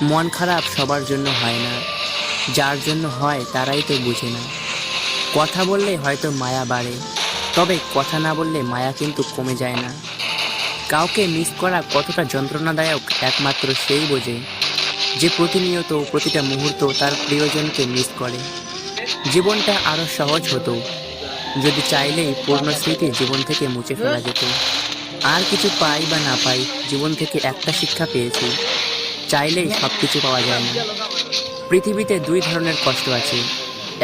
মন খারাপ সবার জন্য হয় না, যার জন্য হয় তারাই তো বুঝে না। কথা বললে হয়তো মায়া বাড়ে, তবে কথা না বললে মায়া কিন্তু কমে যায় না। কাউকে মিস করা কতটা যন্ত্রণাদায়ক একমাত্র সেই বোঝে, যে প্রতিনিয়ত প্রতিটা মুহূর্ত তার প্রিয়জনকে মিস করে। জীবনটা আরো সহজ হতো যদি চাইলেই পূর্ণ স্মৃতি জীবন থেকে মুছে ফেলা যেত। আর কিছু পাই বা না পাই, জীবন থেকে একটা শিক্ষা পেয়েছি, চাইলেই সবকিছু পাওয়া যায় না। পৃথিবীতে দুই ধরনের কষ্ট আছে,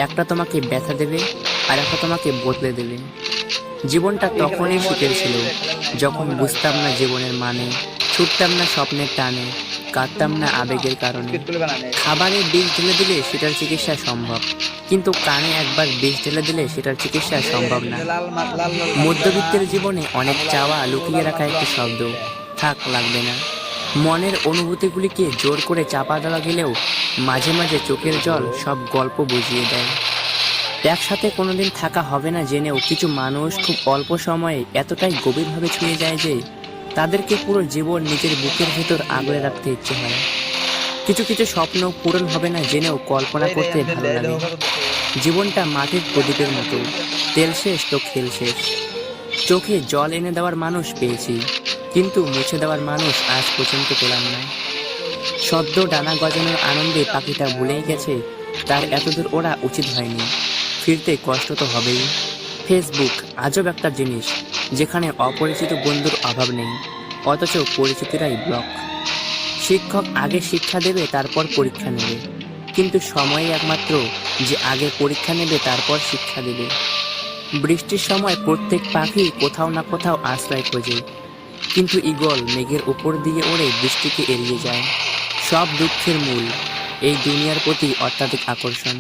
একটা তোমাকে ব্যথা দেবে আর একটা তোমাকে বদলে দেবে। জীবনটা তখনই শীতেল ছিল যখন বুঝতাম না জীবনের মানে, ছুটতাম না স্বপ্নের টানে, কাঁদতাম না আবেগের কারণে। খাবারে বিষ ঢেলে দিলে সেটার চিকিৎসা সম্ভব, কিন্তু কানে একবার বিষ ঢেলে দিলে সেটার চিকিৎসা সম্ভব না। মধ্যবিত্তের জীবনে অনেক চাওয়া লুকিয়ে রাখা একটি শব্দ, থাক লাগবে না। মনের অনুভূতিগুলিকে জোর করে চাপা দেওয়া গেলেও মাঝে মাঝে চোখের জল সব গল্প বুঝিয়ে দেয়। একসাথে কোনোদিন থাকা হবে না জেনেও কিছু মানুষ খুব অল্প সময়ে এতটাই গভীরভাবে ছুঁয়ে যায় যে তাদেরকে পুরো জীবন নিজের বুকের ভেতর আগলে রাখতে ইচ্ছে হয়। কিছু কিছু স্বপ্ন পূরণ হবে না জেনেও কল্পনা করতে ভালো লাগে। জীবনটা মাটির প্রদীপের মতো, তেল শেষ তো খেল শেষ। চোখে জল এনে দেওয়ার মানুষ পেয়েছি, কিন্তু মুছে দেওয়ার মানুষ আজ পর্যন্ত পেলাম না। সদ্য ডানা গজানোর আনন্দে পাখিটা ভুলেই গেছে তার এতদূর ওড়া উচিত হয়নি, ফিরতে কষ্ট তো হবেই। ফেসবুক আজব একটা জিনিস, যেখানে অপরিচিত বন্ধুর অভাব নেই, অথচ পরিচিতিরাই ব্লক। শিক্ষক আগে শিক্ষা দেবে তারপর পরীক্ষা নেবে, কিন্তু সময়ই একমাত্র যে আগে পরীক্ষা নেবে তারপর শিক্ষা দেবে। বৃষ্টির সময় প্রত্যেক পাখি কোথাও না কোথাও আশ্রয় খোঁজে, কিন্তু ঈগল মেঘের উপর দিয়ে ওড়ে বৃষ্টিকে এড়িয়ে যায়। সব দুঃখের মূল এই দুনিয়ার প্রতি অত্যাধিক আকর্ষণ।